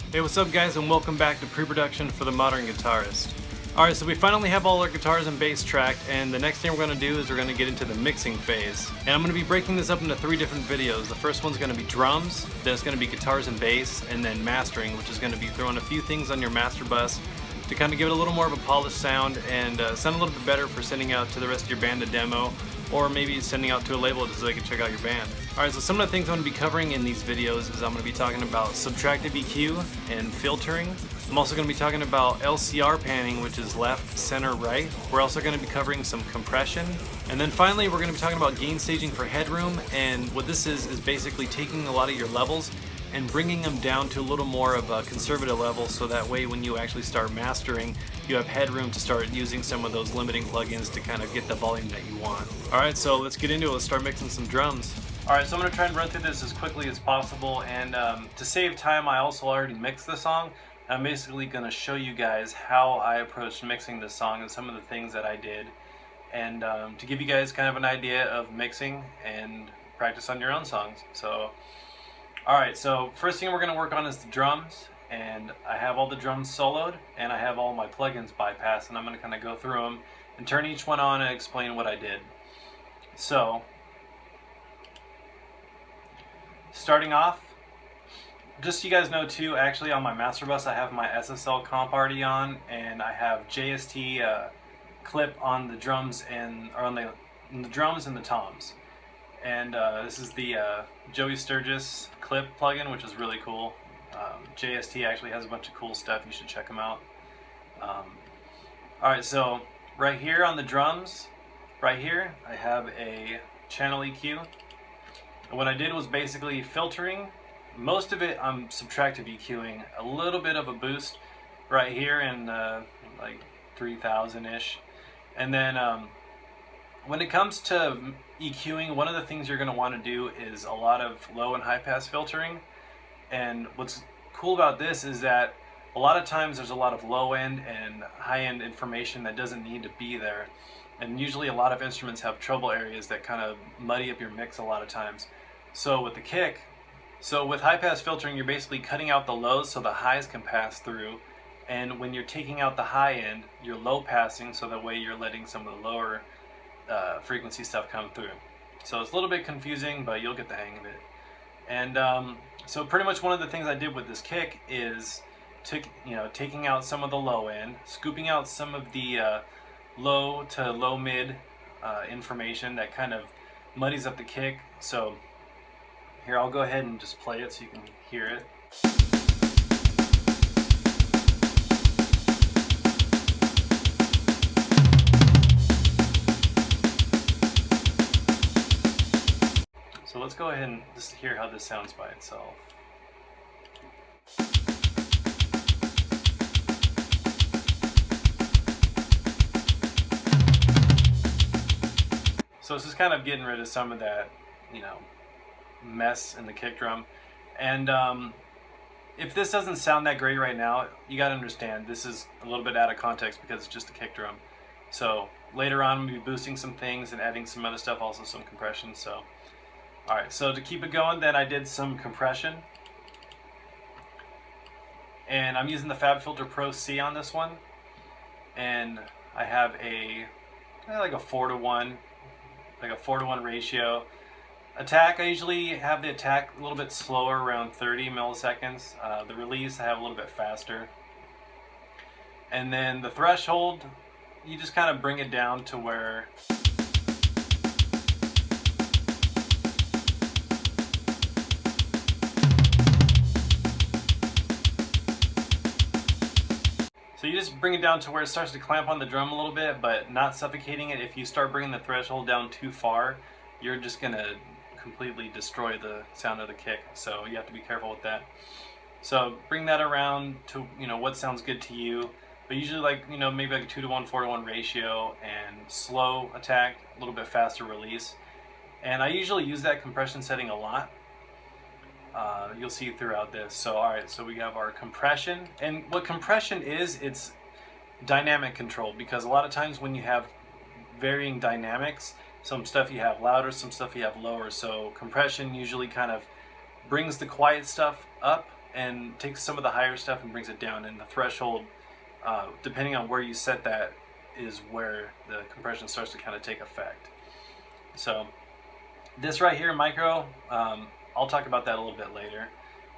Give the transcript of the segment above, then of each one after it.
Hey, what's up guys, and welcome back to pre-production for the modern guitarist. Alright, so we finally have all our guitars and bass tracked, and the next thing we're going to do is we're going to get into the mixing phase. And I'm going to be breaking this up into 3 different videos. The first one's going to be drums, then it's going to be guitars and bass, and then mastering, which is going to be throwing a few things on your master bus to kind of give it a little more of a polished sound and sound a little bit better for sending out to the rest of your band a demo, or maybe sending out to a label so they can check out your band. Alright, so some of the things I'm going to be covering in these videos is I'm going to be talking about subtractive EQ and filtering. I'm also going to be talking about LCR panning, which is left, center, right. We're also going to be covering some compression. And then finally, we're going to be talking about gain staging for headroom. And what this is basically taking a lot of your levels and bringing them down to a little more of a conservative level, so that way when you actually start mastering, you have headroom to start using some of those limiting plugins to kind of get the volume that you want. Alright, so let's get into it. Let's start mixing some drums. Alright, so I'm going to try and run through this as quickly as possible, and to save time, I also already mixed the song. I'm basically going to show you guys how I approached mixing this song and some of the things that I did, and to give you guys kind of an idea of mixing and practice on your own songs. So, alright, so first thing we're going to work on is the drums, and I have all the drums soloed, and I have all my plugins bypassed, and I'm going to kind of go through them and turn each one on and explain what I did. So, starting off, just so you guys know too, actually on my master bus I have my SSL comp already on, and I have JST clip on the drums and the drums and the toms. And this is the Joey Sturgis clip plugin, which is really cool. JST actually has a bunch of cool stuff. You should check them out. Alright, so right here on the drums, right here, I have a channel EQ. And what I did was basically filtering. Most of it I'm subtractive EQing, a little bit of a boost right here in like 3000-ish. And then when it comes to EQing, one of the things you're going to want to do is a lot of low and high pass filtering. And what's cool about this is that a lot of times there's a lot of low end and high end information that doesn't need to be there. And usually a lot of instruments have treble areas that kind of muddy up your mix a lot of times. So with the kick, with high pass filtering, you're basically cutting out the lows so the highs can pass through. And when you're taking out the high end, you're low passing, so that way you're letting some of the lower frequency stuff come through. So it's a little bit confusing, but you'll get the hang of it. And so pretty much one of the things I did with this kick is taking out some of the low end, scooping out some of the low to low mid information that kind of muddies up the kick. So here, I'll go ahead and just play it so you can hear it. So let's go ahead and just hear how this sounds by itself. So this is kind of getting rid of some of that, mess in the kick drum. And if this doesn't sound that great right now, you got to understand this is a little bit out of context because it's just a kick drum. So later on we'll be boosting some things and adding some other stuff, also some compression. So alright, so to keep it going, then I did some compression, and I'm using the FabFilter Pro C on this one, and I have like a 4:1 ratio. Attack, I usually have the attack a little bit slower, around 30 milliseconds. The release I have a little bit faster. And then the threshold, you just kind of bring it down to where you just bring it down to where it starts to clamp on the drum a little bit, but not suffocating it. If you start bringing the threshold down too far, you're just going to completely destroy the sound of the kick. So you have to be careful with that. So bring that around to what sounds good to you. But usually maybe like a 2:1, 4:1 ratio, and slow attack, a little bit faster release. And I usually use that compression setting a lot. You'll see throughout this. So alright, so we have our compression, and what compression is, it's dynamic control, because a lot of times when you have varying dynamics, some stuff you have louder, some stuff you have lower. So compression usually kind of brings the quiet stuff up and takes some of the higher stuff and brings it down, and the threshold, depending on where you set that, is where the compression starts to kind of take effect. So this right here, micro, I'll talk about that a little bit later.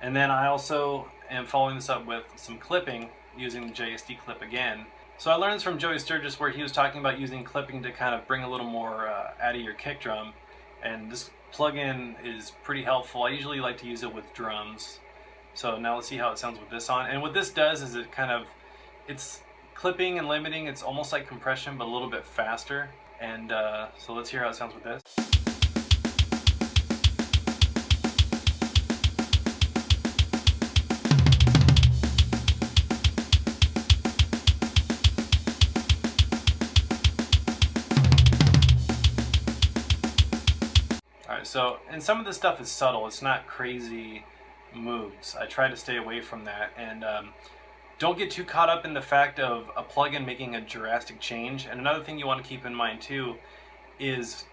And then I also am following this up with some clipping using the JSD clip again. So I learned this from Joey Sturgis, where he was talking about using clipping to kind of bring a little more out of your kick drum. And this plugin is pretty helpful. I usually like to use it with drums. So now let's see how it sounds with this on. And what this does is it's clipping and limiting. It's almost like compression, but a little bit faster. And so let's hear how it sounds with this. So, and some of this stuff is subtle. It's not crazy moves. I try to stay away from that, and don't get too caught up in the fact of a plugin making a drastic change. And another thing you want to keep in mind too is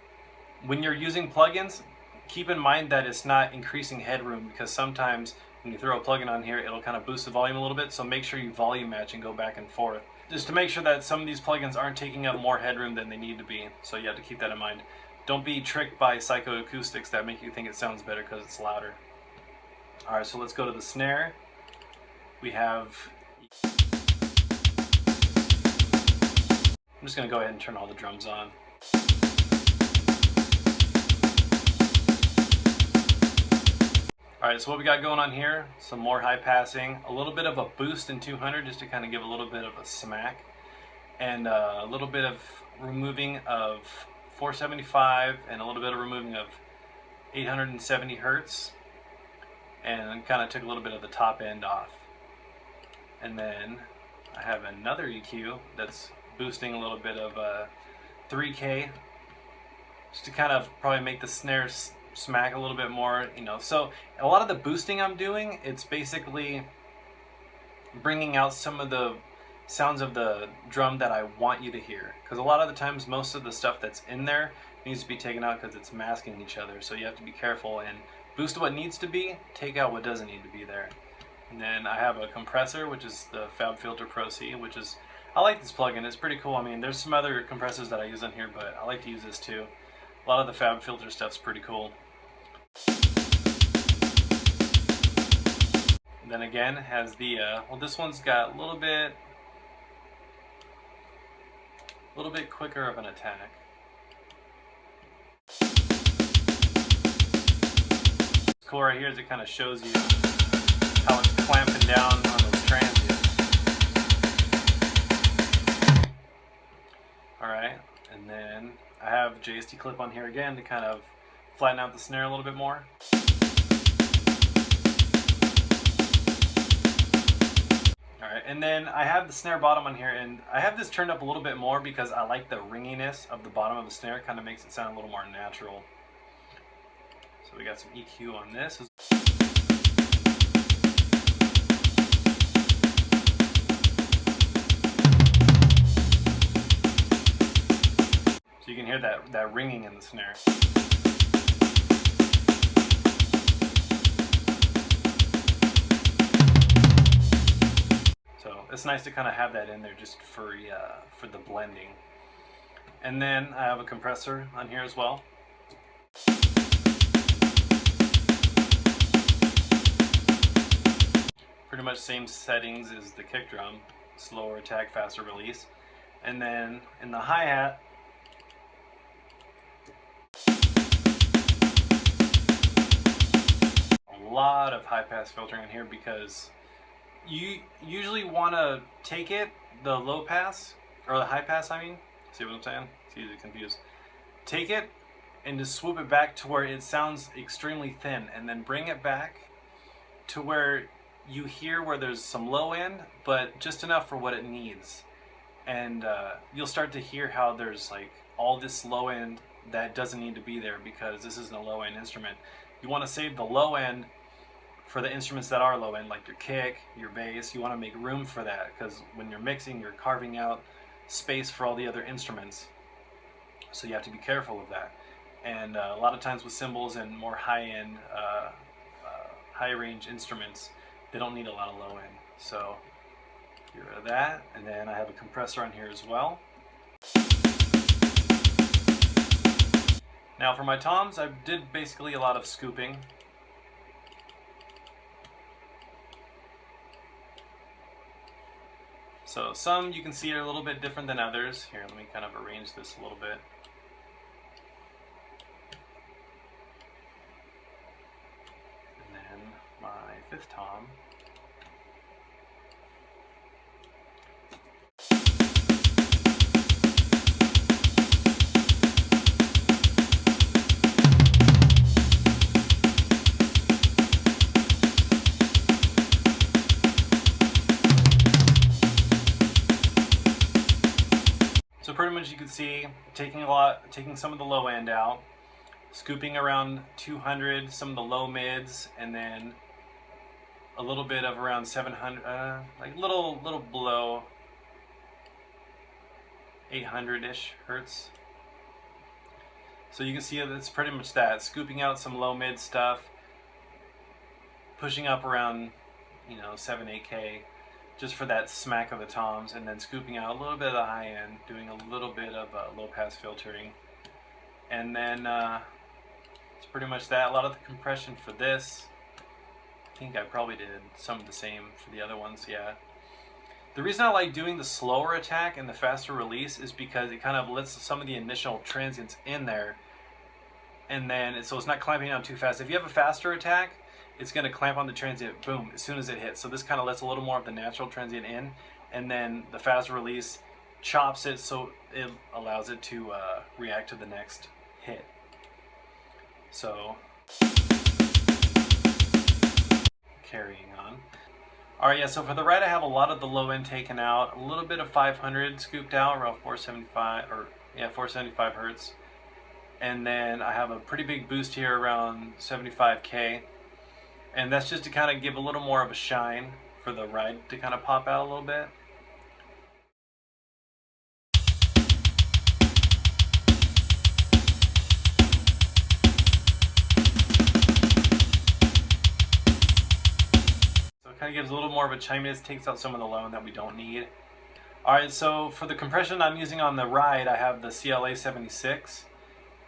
when you're using plugins, keep in mind that it's not increasing headroom, because sometimes when you throw a plugin on here, it'll kind of boost the volume a little bit. So make sure you volume match and go back and forth, just to make sure that some of these plugins aren't taking up more headroom than they need to be. So you have to keep that in mind. Don't be tricked by psychoacoustics that make you think it sounds better because it's louder. Alright, so let's go to the snare. We have... I'm just going to go ahead and turn all the drums on. Alright, so what we got going on here, some more high passing, a little bit of a boost in 200 just to kind of give a little bit of a smack, and a little bit of removing of 475 and a little bit of removing of 870 hertz, and kind of took a little bit of the top end off. And then I have another EQ that's boosting a little bit of 3K, just to kind of probably make the snare smack a little bit more, you know. So a lot of the boosting I'm doing, it's basically bringing out some of the sounds of the drum that I want you to hear, because a lot of the times most of the stuff that's in there needs to be taken out because it's masking each other. So you have to be careful and boost what needs to be, take out what doesn't need to be there. And then I have a compressor, which is the FabFilter Pro C, which is, I like this plugin, it's pretty cool. I mean, there's some other compressors that I use on here, but I like to use this too. A lot of the FabFilter stuff's pretty cool. And then again has the well, this one's got a little bit quicker of an attack. What's cool right here is it kind of shows you how it's clamping down on those transients. Alright, and then I have JST clip on here again to kind of flatten out the snare a little bit more. Alright, and then I have the snare bottom on here, and I have this turned up a little bit more because I like the ringiness of the bottom of the snare. Kind of makes it sound a little more natural. So we got some EQ on this. So you can hear that ringing in the snare. It's nice to kind of have that in there just for the blending. And then I have a compressor on here as well. Pretty much same settings as the kick drum, slower attack, faster release. And then in the hi-hat, a lot of high-pass filtering in here, because you usually want to take it, the low pass, or the high pass, I mean, see what I'm saying? It's easy to confuse. Take it and just swoop it back to where it sounds extremely thin, and then bring it back to where you hear where there's some low end, but just enough for what it needs. And you'll start to hear how there's like all this low end that doesn't need to be there, because this isn't a low end instrument. You want to save the low end for the instruments that are low end, like your kick, your bass. You want to make room for that, because when you're mixing, you're carving out space for all the other instruments. So you have to be careful of that. And a lot of times with cymbals and more high-end, high-range instruments, they don't need a lot of low end. So get rid of that, and then I have a compressor on here as well. Now for my toms, I did basically a lot of scooping. So some you can see are a little bit different than others. Here, let me kind of arrange this a little bit. And then my fifth tom. So pretty much you can see taking some of the low end out, scooping around 200, some of the low mids, and then a little bit of around 700, like little below 800-ish hertz. So you can see it's pretty much that, scooping out some low mid stuff, pushing up around 7-8K. Just for that smack of the toms, and then scooping out a little bit of the high end, doing a little bit of low pass filtering, and then it's pretty much that. A lot of the compression for this, I think I probably did some of the same for the other ones, yeah. The reason I like doing the slower attack and the faster release is because it kind of lets some of the initial transients in there, and then so it's not clamping down too fast. If you have a faster attack, it's going to clamp on the transient, boom, as soon as it hits. So this kind of lets a little more of the natural transient in, and then the fast release chops it so it allows it to react to the next hit. So, carrying on. Alright, yeah, so for the right I have a lot of the low end taken out, a little bit of 500 scooped out, around 475 hertz. And then I have a pretty big boost here around 75K. And that's just to kind of give a little more of a shine for the ride to kind of pop out a little bit. So it kind of gives a little more of a chiminess, takes out some of the low end that we don't need. Alright, so for the compression I'm using on the ride, I have the CLA 76.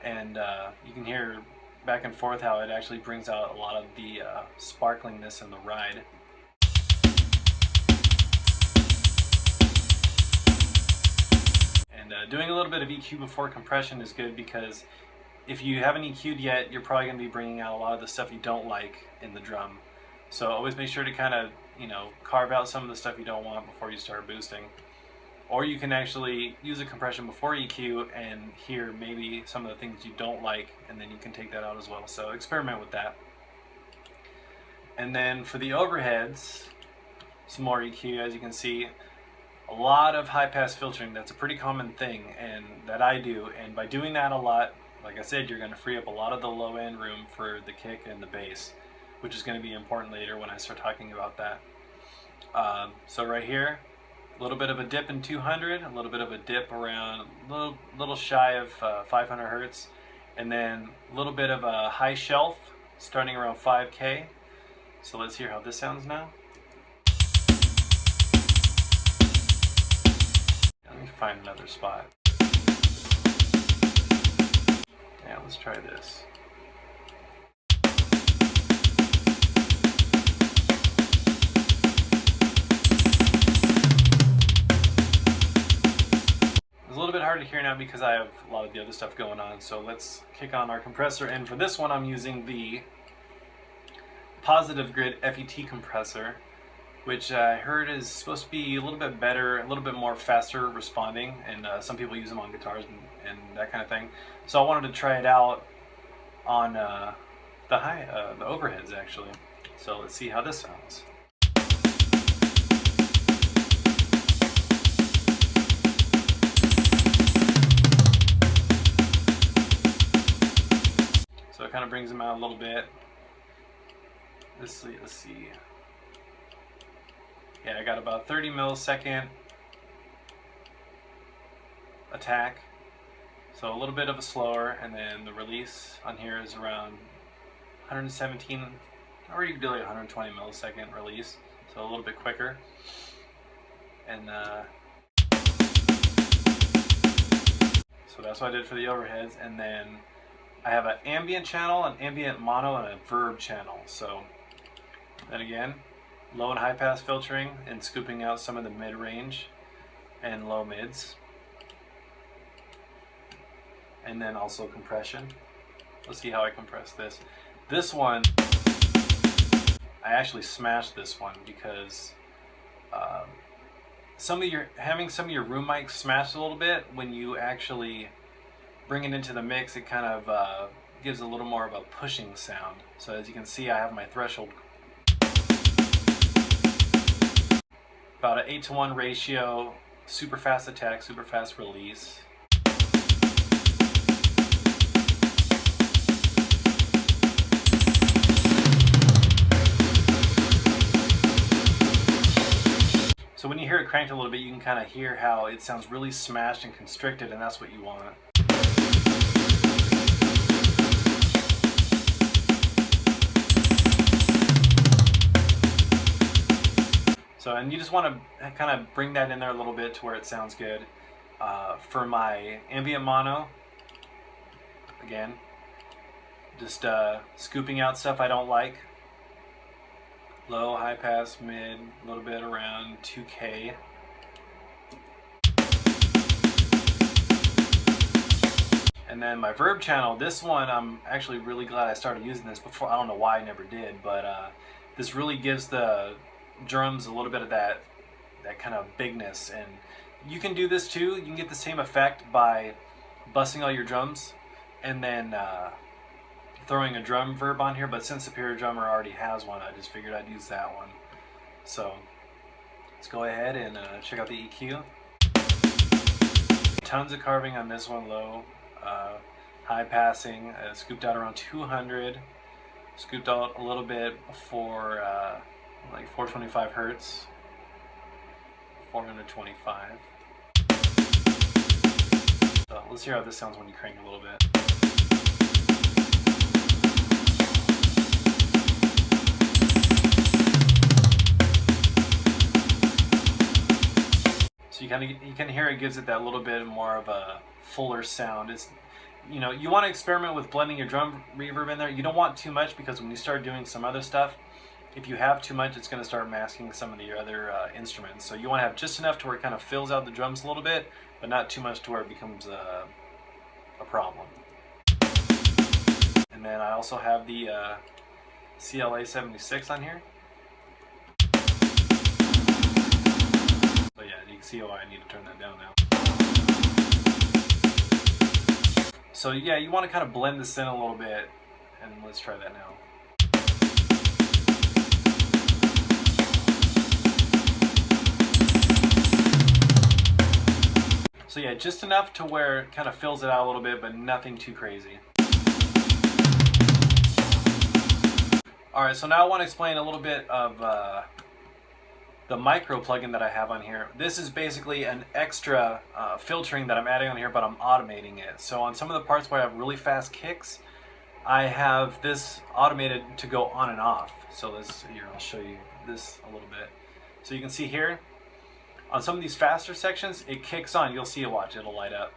And you can hear back and forth how it actually brings out a lot of the sparklingness in the ride. And doing a little bit of EQ before compression is good, because if you haven't EQ'd yet, you're probably going to be bringing out a lot of the stuff you don't like in the drum. So always make sure to kind of, carve out some of the stuff you don't want before you start boosting. Or you can actually use a compression before EQ and hear maybe some of the things you don't like, and then you can take that out as well. So experiment with that. And then for the overheads, some more EQ. As you can see, a lot of high pass filtering. That's a pretty common thing, and that I do. And by doing that a lot, like I said, you're going to free up a lot of the low end room for the kick and the bass, which is going to be important later when I start talking about that. So right here, a little bit of a dip in 200, a little bit of a dip around a little shy of 500 hertz, and then a little bit of a high shelf starting around 5K. So let's hear how this sounds now. Let me find another spot. Yeah, let's try this. A little bit hard to hear now because I have a lot of the other stuff going on, so let's kick on our compressor. And for this one I'm using the Positive Grid FET compressor, which I heard is supposed to be a little bit better, a little bit more faster responding, and some people use them on guitars and that kind of thing. So I wanted to try it out on the overheads actually. So let's see how this sounds. So it kind of brings them out a little bit. Let's see. Yeah, I got about 30 millisecond attack. So a little bit of a slower, and then the release on here is around 117 or you can do like 120 millisecond release, so a little bit quicker. And so that's what I did for the overheads. And then I have an ambient channel, an ambient mono, and a verb channel. So then again, low and high pass filtering and scooping out some of the mid range and low mids. And then also compression. Let's see how I compress this. This one, I actually smashed this one because having some of your room mics smashed a little bit, when you actually bring it into the mix, it kind of gives a little more of a pushing sound. So as you can see, I have my threshold about an 8:1 ratio, super fast attack, super fast release. So when you hear it cranked a little bit, you can kind of hear how it sounds really smashed and constricted, and that's what you want. So, and you just want to kind of bring that in there a little bit to where it sounds good. For my ambient mono, again, just scooping out stuff I don't like. Low, high pass, mid, a little bit around 2K. And then my verb channel, this one I'm actually really glad I started using this before. I don't know why I never did, but this really gives the drums a little bit of that kind of bigness. And you can do this too. You can get the same effect by bussing all your drums and then throwing a drum verb on here, but since Superior Drummer already has one, I just figured I'd use that one. So let's go ahead and check out the EQ. Tons of carving on this one, low, high passing, scooped out around 200, scooped out a little bit for like 425 hertz, 425. So let's hear how this sounds when you crank a little bit. So you can hear it gives it that little bit more of a fuller sound. It's, you know, you want to experiment with blending your drum reverb in there. You don't want too much, because when you start doing some other stuff, if you have too much, it's going to start masking some of the other instruments. So you want to have just enough to where it kind of fills out the drums a little bit, but not too much to where it becomes a problem. And then I also have the CLA 76 on here. So yeah, you can see why I need to turn that down now. So yeah, you want to kind of blend this in a little bit, and let's try that now. So yeah, just enough to where it kind of fills it out a little bit, but nothing too crazy. Alright, so now I want to explain a little bit of the micro plugin that I have on here. This is basically an extra filtering that I'm adding on here, but I'm automating it. So on some of the parts where I have really fast kicks, I have this automated to go on and off. So here, I'll show you this a little bit. So you can see here, on some of these faster sections, it kicks on. You'll see it, watch, it'll light up.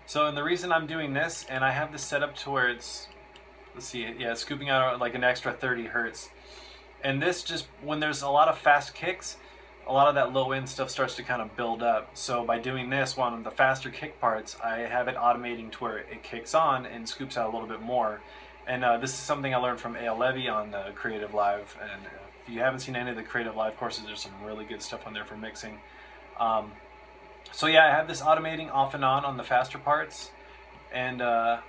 So, and the reason I'm doing this, and I have this set up to where it's, let's see, yeah, it's scooping out like an extra 30 hertz. And this just, when there's a lot of fast kicks, a lot of that low end stuff starts to kind of build up. So by doing this, one of the faster kick parts, I have it automating to where it kicks on and scoops out a little bit more. And this is something I learned from A.L. Levy on the Creative Live. And if you haven't seen any of the Creative Live courses, there's some really good stuff on there for mixing. So yeah, I have this automating off and on the faster parts. And let's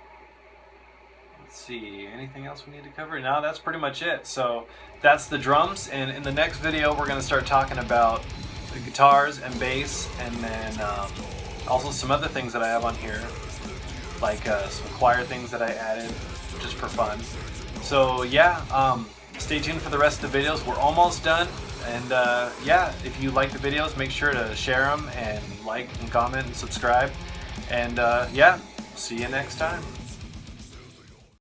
see, anything else we need to cover? No, that's pretty much it. So that's the drums, and in the next video we're going to start talking about the guitars and bass, and then also some other things that I have on here, like some choir things that I added just for fun. So yeah, Stay tuned for the rest of the videos. We're almost done. And yeah, if you like the videos, make sure to share them and like and comment and subscribe. And yeah, see you next time.